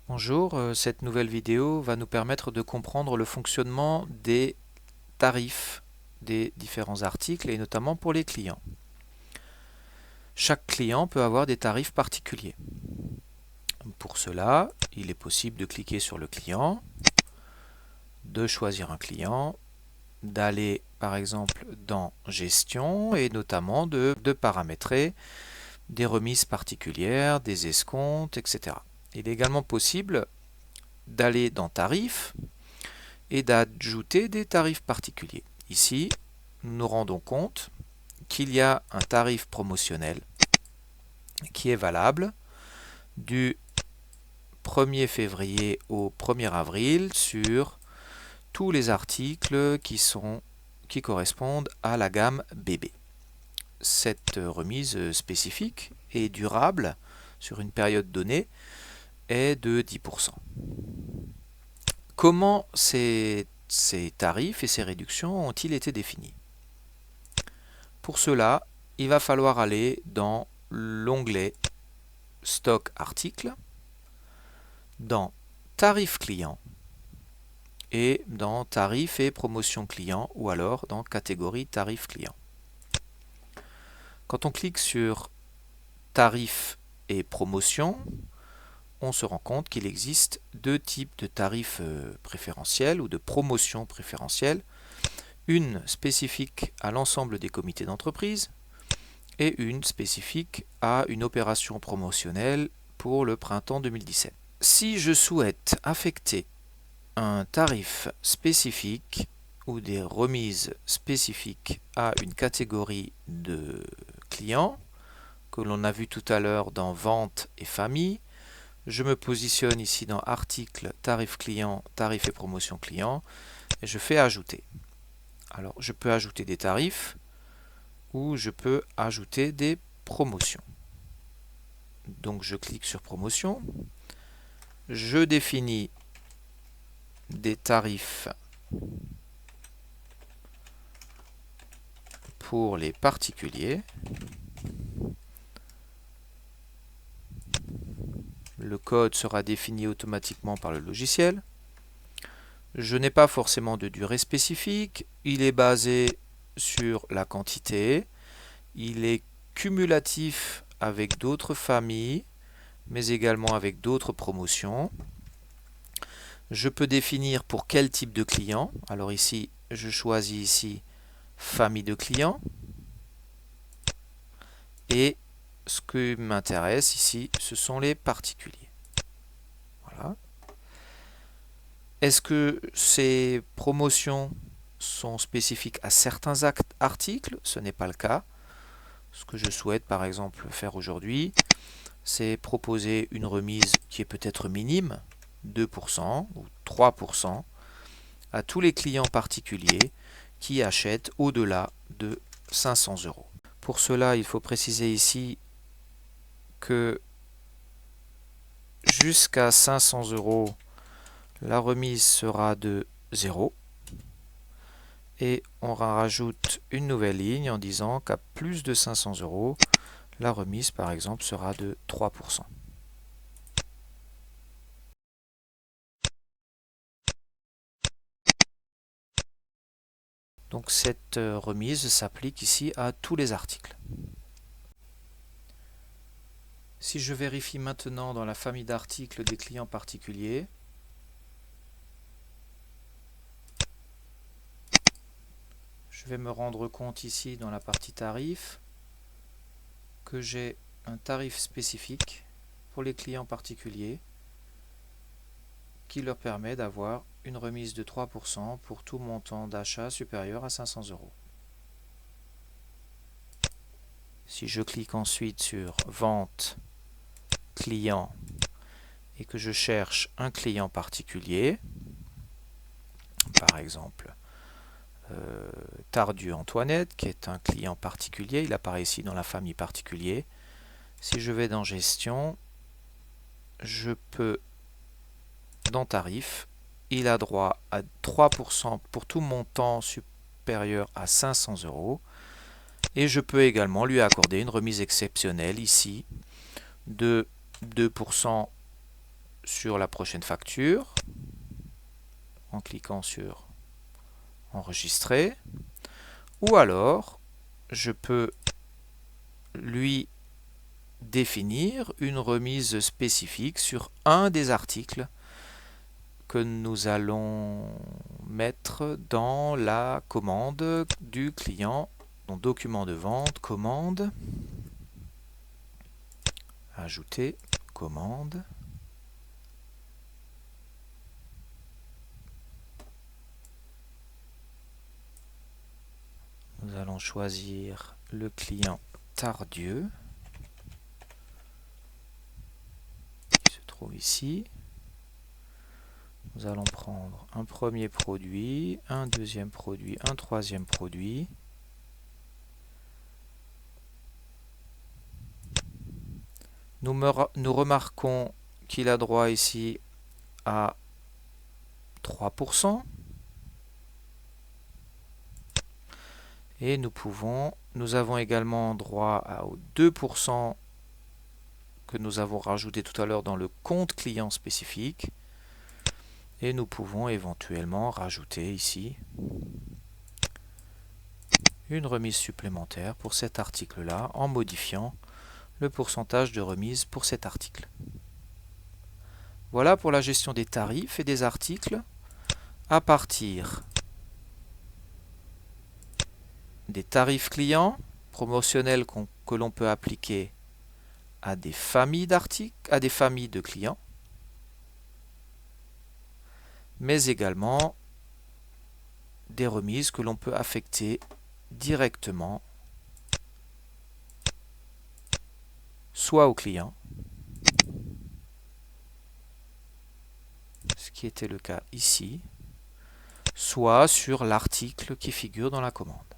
Bonjour, cette nouvelle vidéo va nous permettre de comprendre le fonctionnement des tarifs des différents articles et notamment pour les clients. Chaque client peut avoir des tarifs particuliers. Pour cela, il est possible de cliquer sur le client, de choisir un client, d'aller par exemple dans Gestion et notamment de paramétrer des remises particulières, des escomptes, etc. Il est également possible d'aller dans Tarifs et d'ajouter des tarifs particuliers. Ici, nous nous rendons compte qu'il y a un tarif promotionnel qui est valable du 1er février au 1er avril sur tous les articles qui correspondent à la gamme bébé. Cette remise spécifique et durable sur une période donnée est de 10%. Comment ces tarifs et ces réductions ont-ils été définis? Pour cela, il va falloir aller dans l'onglet Stock articles, dans Tarifs clients et dans Tarifs et promotions clients ou alors dans Catégorie Tarifs clients. Quand on clique sur Tarifs et promotions, on se rend compte qu'il existe deux types de tarifs préférentiels ou de promotions préférentielles. Une spécifique à l'ensemble des comités d'entreprise et une spécifique à une opération promotionnelle pour le printemps 2017. Si je souhaite affecter un tarif spécifique ou des remises spécifiques à une catégorie de clients, que l'on a vu tout à l'heure dans Vente et Famille, je me positionne ici dans Articles, Tarifs clients, Tarifs et promotions clients et je fais Ajouter. Alors, je peux ajouter des tarifs ou je peux ajouter des promotions. Donc, je clique sur Promotion. Je définis des tarifs pour les particuliers. Le code sera défini automatiquement par le logiciel. Je n'ai pas forcément de durée spécifique. Il est basé sur la quantité. Il est cumulatif avec d'autres familles, mais également avec d'autres promotions. Je peux définir pour quel type de client. Alors ici, je choisis ici famille de clients. Et ce qui m'intéresse ici, ce sont les particuliers. Voilà. Est-ce que ces promotions sont spécifiques à certains articles? Ce n'est pas le cas. Ce que je souhaite par exemple faire aujourd'hui, c'est proposer une remise qui est peut-être minime, 2% ou 3%, à tous les clients particuliers qui achètent au-delà de 500 euros. Pour cela, il faut préciser ici que jusqu'à 500 euros, la remise sera de 0. Et on rajoute une nouvelle ligne en disant qu'à plus de 500 euros, la remise par exemple sera de 3%. Donc cette remise s'applique ici à tous les articles. Si je vérifie maintenant dans la famille d'articles des clients particuliers, je vais me rendre compte ici dans la partie tarifs que j'ai un tarif spécifique pour les clients particuliers qui leur permet d'avoir une remise de 3% pour tout montant d'achat supérieur à 500 euros. Si je clique ensuite sur Vente, Client et que je cherche un client particulier, par exemple Tardieu Antoinette, qui est un client particulier, il apparaît ici dans la famille particulier. Si je vais dans Gestion, je peux, dans Tarif, il a droit à 3% pour tout montant supérieur à 500 euros. Et je peux également lui accorder une remise exceptionnelle ici de 2% sur la prochaine facture en cliquant sur enregistrer, ou alors je peux lui définir une remise spécifique sur un des articles que nous allons mettre dans la commande du client. Donc document de vente, commande, ajouter, commande. Nous allons choisir le client Tardieu, qui se trouve ici. Nous allons prendre un premier produit, un deuxième produit, un troisième produit. Nous remarquons qu'il a droit ici à 3%. Et nous avons également droit aux 2% que nous avons rajouté tout à l'heure dans le compte client spécifique. Et nous pouvons éventuellement rajouter ici une remise supplémentaire pour cet article-là en modifiant le pourcentage de remise pour cet article. Voilà pour la gestion des tarifs et des articles à partir des tarifs clients promotionnels que l'on peut appliquer à des familles d'articles, à des familles de clients, mais également des remises que l'on peut affecter directement soit au client, ce qui était le cas ici, soit sur l'article qui figure dans la commande.